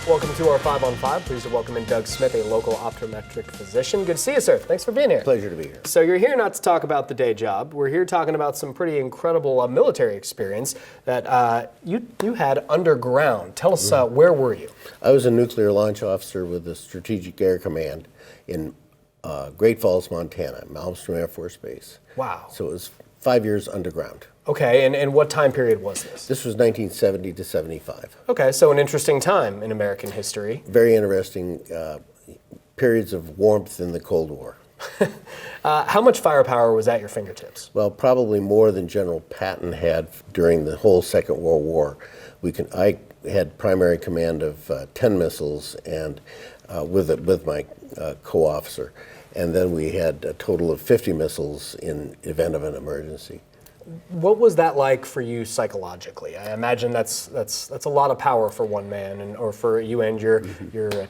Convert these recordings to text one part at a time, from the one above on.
Welcome to our 5 on 5. Pleased to welcome in Doug Smith, a local optometric physician. Good to see you, sir. Thanks for being here. Pleasure to be here. So you're here not to talk about the day job. We're here talking about some pretty incredible military experience that you had underground. Tell us, where were you? I was a nuclear launch officer with the Strategic Air Command in Great Falls, Montana, Malmstrom Air Force Base. Wow. So it was 5 years underground. Okay, and what time period was this? This was 1970 to 75. Okay, so an interesting time in American history. Very interesting periods of warmth in the Cold War. How much firepower was at your fingertips? Well, probably more than General Patton had during the whole Second World War. I had primary command of 10 missiles and with my co-officer. And then we had a total of 50 missiles in event of an emergency. What was that like for you psychologically? I imagine that's a lot of power for one man, or for you and your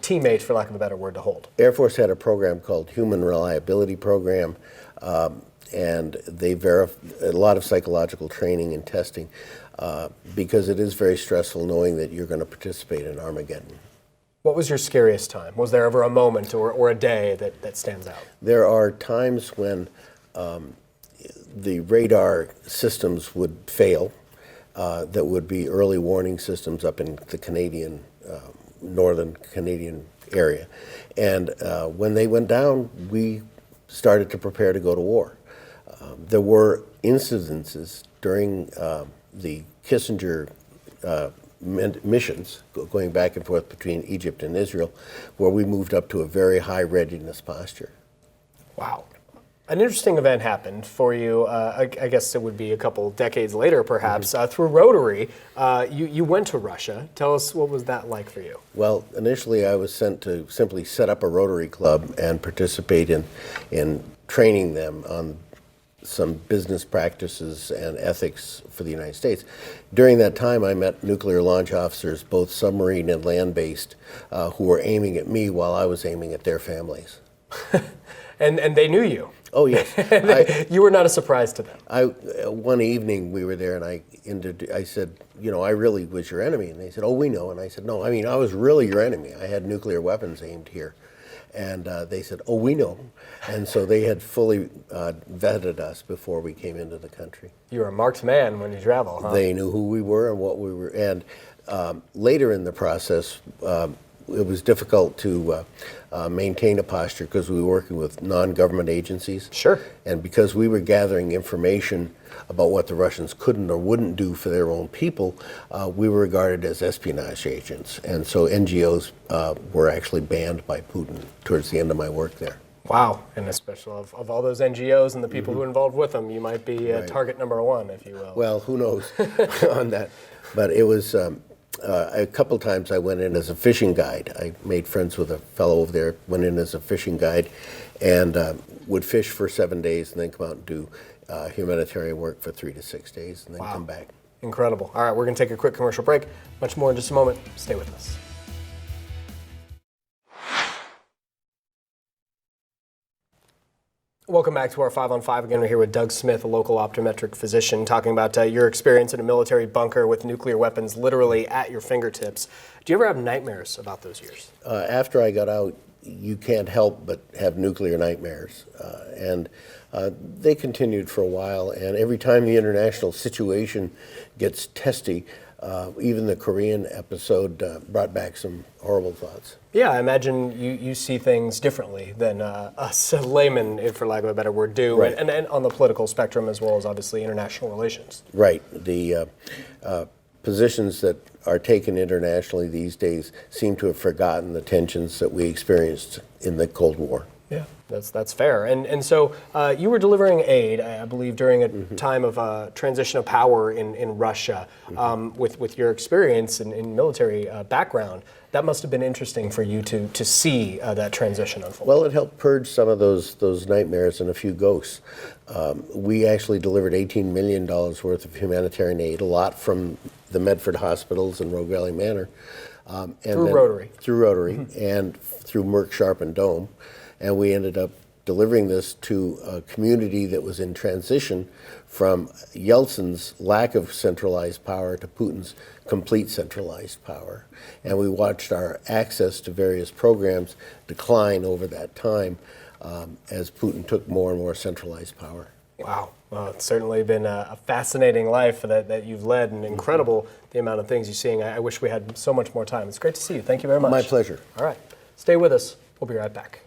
teammates, for lack of a better word, to hold. Air Force had a program called Human Reliability Program, and they verified a lot of psychological training and testing because it is very stressful knowing that you're going to participate in Armageddon. What was your scariest time? Was there ever a moment or a day that stands out? There are times when the radar systems would fail. That would be early warning systems up in the Canadian, northern Canadian area. And when they went down, we started to prepare to go to war. There were incidences during the Kissinger missions, going back and forth between Egypt and Israel, where we moved up to a very high readiness posture. Wow. An interesting event happened for you, I guess it would be a couple decades later perhaps, through Rotary. You went to Russia. Tell us, what was that like for you? Well, initially I was sent to simply set up a Rotary Club and participate in training them on some business practices and ethics for the United States. During that time, I met nuclear launch officers, both submarine and land-based, who were aiming at me while I was aiming at their families. And they knew you. Oh, yes. You were not a surprise to them. One evening we were there, and I said, you know, I really was your enemy. And they said, oh, we know. And I said, no, I mean, I was really your enemy. I had nuclear weapons aimed here. And they said, oh, we know. And so they had fully vetted us before we came into the country. You're a marked man when you travel, huh? They knew who we were and what we were. And later in the process, it was difficult to maintain a posture because we were working with non-government agencies. Sure. And because we were gathering information about what the Russians couldn't or wouldn't do for their own people, we were regarded as espionage agents. And so NGOs were actually banned by Putin towards the end of my work there. Wow. And especially of all those NGOs and the people who are involved with them, you might be target number one, if you will. Well, who knows on that. But it was... a couple times I went in as a fishing guide. I made friends with a fellow over there, went in as a fishing guide, and would fish for 7 days and then come out and do humanitarian work for 3 to 6 days and then come back. Incredible. All right, we're going to take a quick commercial break. Much more in just a moment. Stay with us. Welcome back to our 5 on 5. Again, we're here with Doug Smith, a local optometric physician, talking about your experience in a military bunker with nuclear weapons literally at your fingertips. Do you ever have nightmares about those years? After I got out, you can't help but have nuclear nightmares. And they continued for a while, and every time the international situation gets testy, even the Korean episode brought back some horrible thoughts. Yeah, I imagine you see things differently than us laymen, for lack of a better word, do, Right. and on the political spectrum as well as obviously international relations. Right. The positions that are taken internationally these days seem to have forgotten the tensions that we experienced in the Cold War. Yeah, that's fair. And so you were delivering aid, I believe, during a time of transition of power in Russia. With your experience in military background, that must have been interesting for you to see that transition unfold. Well, it helped purge some of those nightmares and a few ghosts. We actually delivered $18 million worth of humanitarian aid, a lot from the Medford hospitals and Rogue Valley Manor. Through Rotary. Through Rotary and through Merck Sharp and Dome. And we ended up delivering this to a community that was in transition from Yeltsin's lack of centralized power to Putin's complete centralized power. And we watched our access to various programs decline over that time as Putin took more and more centralized power. Wow. Well, it's certainly been a fascinating life that you've led, and incredible the amount of things you're seeing. I wish we had so much more time. It's great to see you. Thank you very much. My pleasure. All right. Stay with us. We'll be right back.